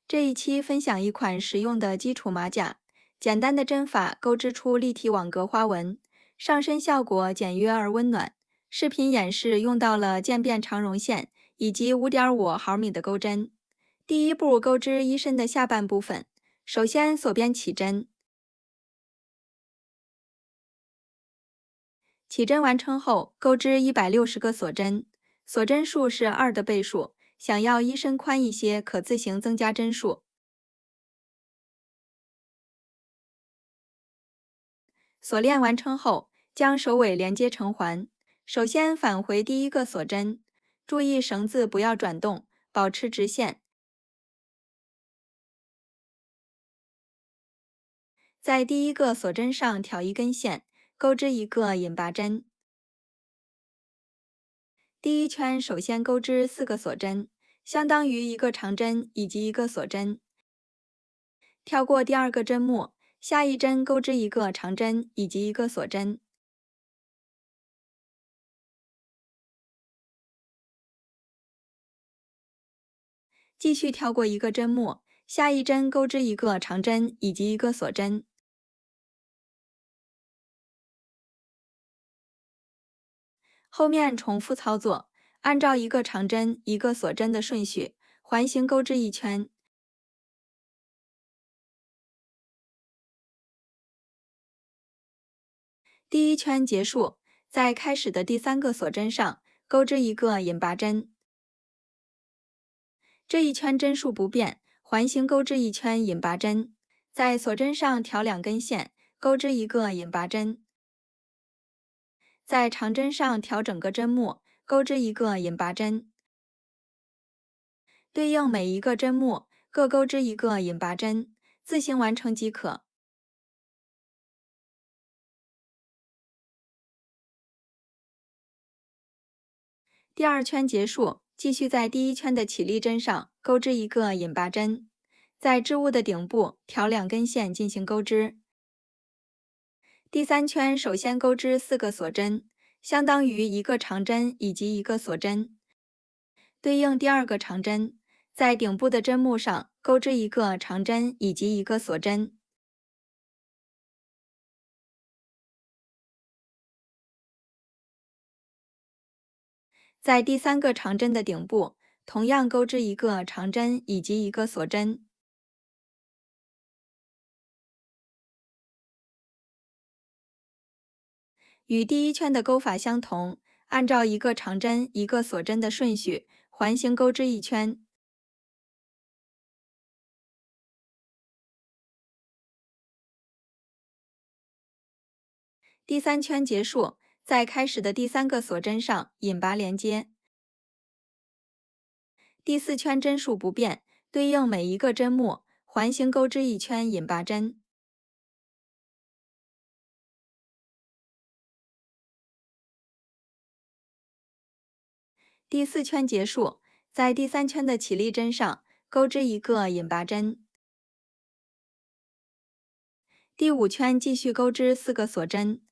这一期分享一款实用的基础马甲，简单的针法钩织出立体网格花纹，上身效果简约而温暖。视频演示用到了渐变长绒线以及5.5毫米的钩针。第一步，钩织衣身的下半部分。首先锁边起针，起针完成后，钩织160个锁针，锁针数是2的倍数。想要衣身宽一些，可自行增加针数。锁链完成后，将首尾连接成环。首先返回第一个锁针，注意绳子不要转动，保持直线。在第一个锁针上挑一根线，钩织一个引拔针。第一圈首先钩织4个锁针，相当于1个长针以及1个锁针。跳过第2个针目，下一针钩织1个长针以及1个锁针。继续跳过1个针目，下一针钩织1个长针以及1个锁针。后面重复操作，按照1个长针、1个锁针的顺序，环形钩织一圈。第一圈结束，在开始的第3个锁针上钩织1个引拔针。这一圈针数不变，环形钩织一圈引拔针。在锁针上挑2根线，钩织1个引拔针。在长针上挑整个针目，钩织1个引拔针。对应每一个针目各钩织1个引拔针，自行完成即可。第2圈结束，继续在第1圈的起立针上钩织1个引拔针，在织物的顶部挑2根线进行钩织。第3圈首先钩织4个锁针，相当于1个长针以及1个锁针，对应第2个长针，在顶部的针目上钩织1个长针以及1个锁针。在第3个长针的顶部，同样钩织1个长针以及1个锁针。与第1圈的钩法相同，按照1个长针、1个锁针的顺序，环形钩织一圈。第3圈结束，在开始的第3个锁针上引拔连接。第4圈针数不变，对应每一个针目，环形钩织一圈引拔针。第4圈结束，在第3圈的起立针上钩织1个引拔针。第5圈继续钩织4个锁针，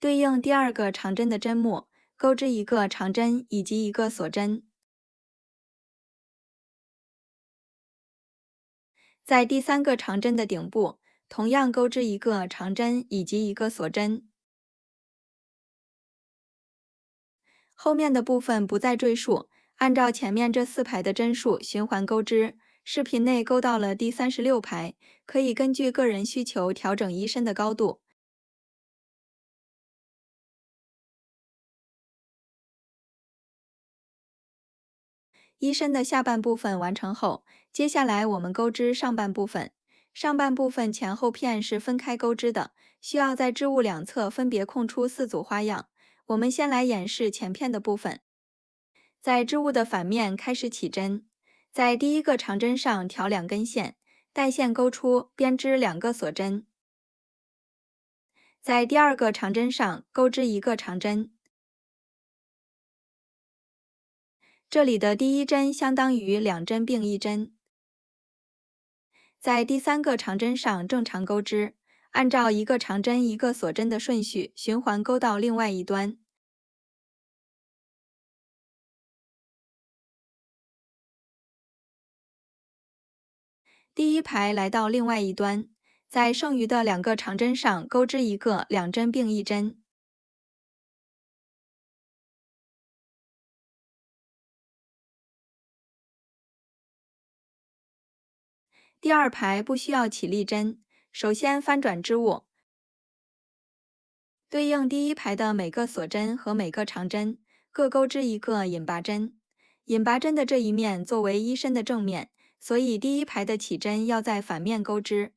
对应第2个长针的针目，钩织1个长针以及1个锁针。在第3个长针的顶部，同样钩织1个长针以及1个锁针。后面的部分不再赘述，按照前面这4排的针数循环钩织。视频内钩到了第36排，可以根据个人需求调整衣身的高度。衣身的下半部分完成后，接下来我们钩织上半部分。上半部分前后片是分开钩织的，需要在织物两侧分别空出4组花样。我们先来演示前片的部分。在织物的反面开始起针，在第1个长针上挑2根线，带线钩出，编织2个锁针。在第2个长针上钩织1个长针。这里的第1针相当于2针并1针。在第3个长针上正常钩织，按照1个长针1个锁针的顺序循环钩到另外一端。第一排来到另外一端，在剩余的2个长针上钩织一个2针并1针。第二排不需要起立针，首先翻转织物，对应第一排的每个锁针和每个长针，各钩织一个引拔针。引拔针的这一面作为衣身的正面，所以第一排的起针要在反面钩织。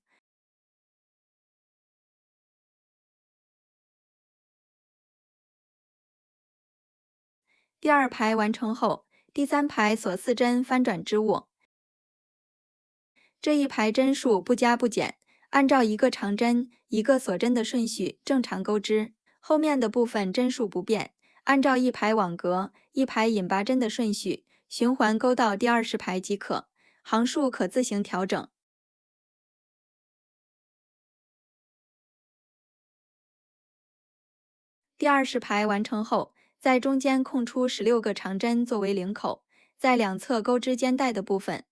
第二排完成后，第三排锁4针翻转织物。这一排针数不加不减，按照一个长针、一个锁针的顺序正常钩织。后面的部分针数不变，按照一排网格、一排引拔针的顺序循环钩到第20排即可，行数可自行调整。第20排完成后，在中间空出16个长针作为领口，在两侧钩织肩带的部分。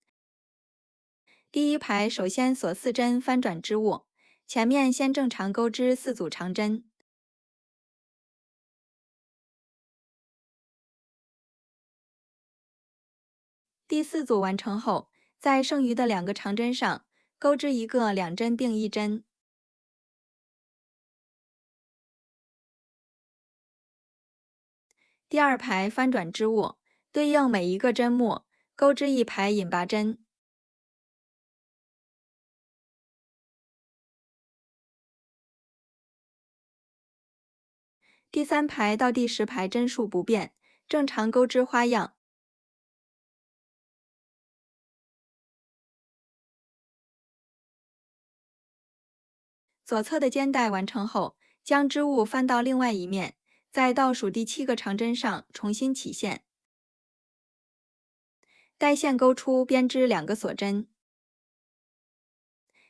第一排首先锁4针翻转织物，前面先正常钩织4组长针。第4组完成后，在剩余的2个长针上钩织一个2针并1针。第二排翻转织物，对应每一个针目钩织一排引拔针。第3排到第10排针数不变，正常钩织花样。左侧的肩带完成后，将织物翻到另外一面，在倒数第7个长针上重新起线，带线钩出编织2个锁针，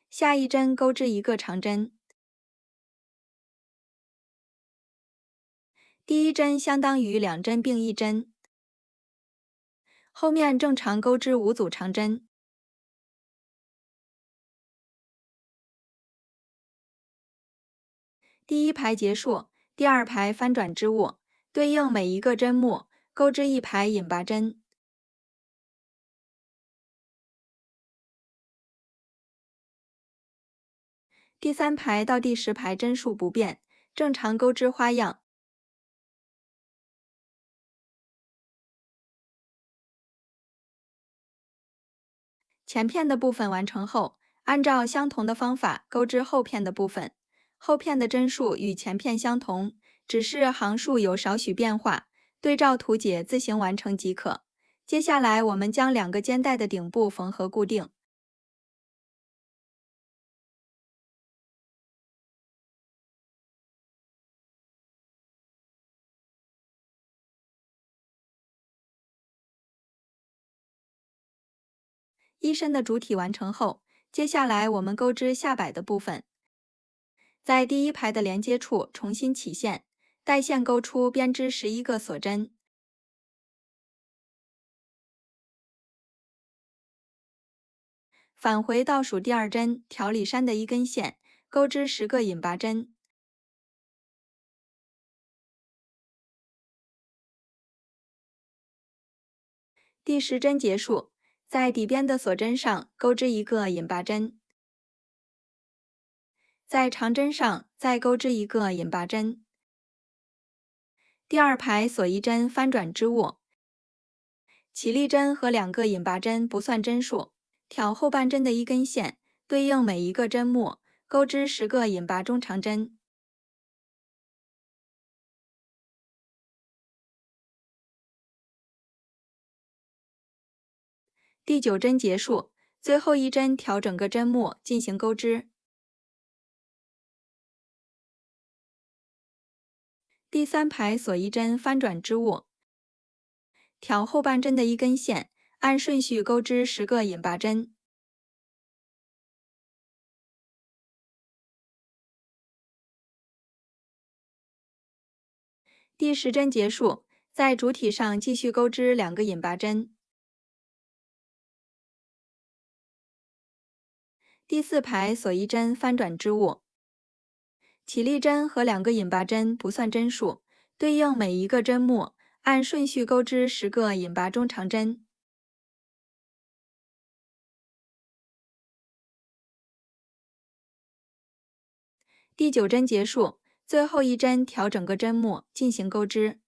下一针钩织一个长针。第一针相当于2针并1针，后面正常钩织5组长针。第一排结束，第二排翻转织物，对应每一个针目钩织一排引拔针。第3排到第10排针数不变，正常钩织花样。前片的部分完成后，按照相同的方法钩织后片的部分。后片的针数与前片相同，只是行数有少许变化，对照图解自行完成即可。接下来我们将2个肩带的顶部缝合固定。衣身的主体完成后，接下来我们钩织下摆的部分。在第一排的连接处重新起线，带线钩出编织11个锁针，返回倒数第2针调里衫的1根线，钩织10个引拔针。第10针结束，在底边的锁针上钩织一个引拔针，在长针上再钩织一个引拔针。第二排锁1针翻转织物，起立针和2个引拔针不算针数，挑后半针的1根线，对应每一个针目钩织10个引拔中长针。第9针结束，最后1针调整个针目进行钩织。第3排锁1针翻转织物，挑后半针的1根线，按顺序钩织10个引拔针。第10针结束，在主体上继续钩织2个引拔针。第4排锁一针翻转织物，起立针和2个引拔针不算针数，对应每一个针目，按顺序钩织10个引拔中长针。第9针结束，最后一针调整个针目进行钩织。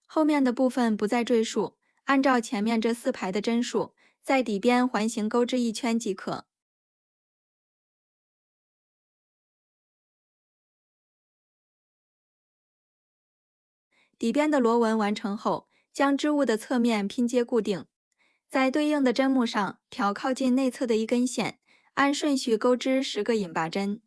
后面的部分不再赘述，按照前面这4排的针数，在底边环形钩织1圈即可。底边的螺纹完成后，将织物的侧面拼接固定，在对应的针目上挑靠近内侧的一根线，按顺序钩织10个引拔针。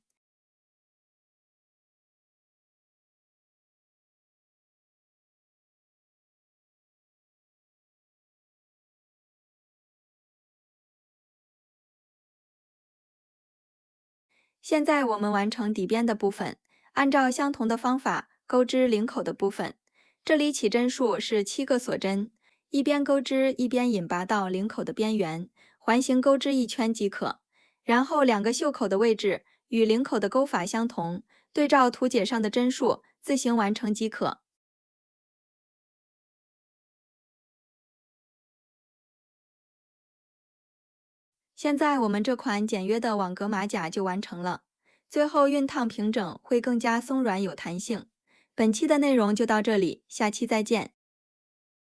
现在我们完成底边的部分，按照相同的方法钩织领口的部分。这里起针数是7个锁针，一边钩织一边引拔到领口的边缘，环形钩织1圈即可。然后2个袖口的位置与领口的钩法相同，对照图解上的针数自行完成即可。现在我们这款简约的网格马甲就完成了，最后熨烫平整会更加松软有弹性。本期的内容就到这里，下期再见。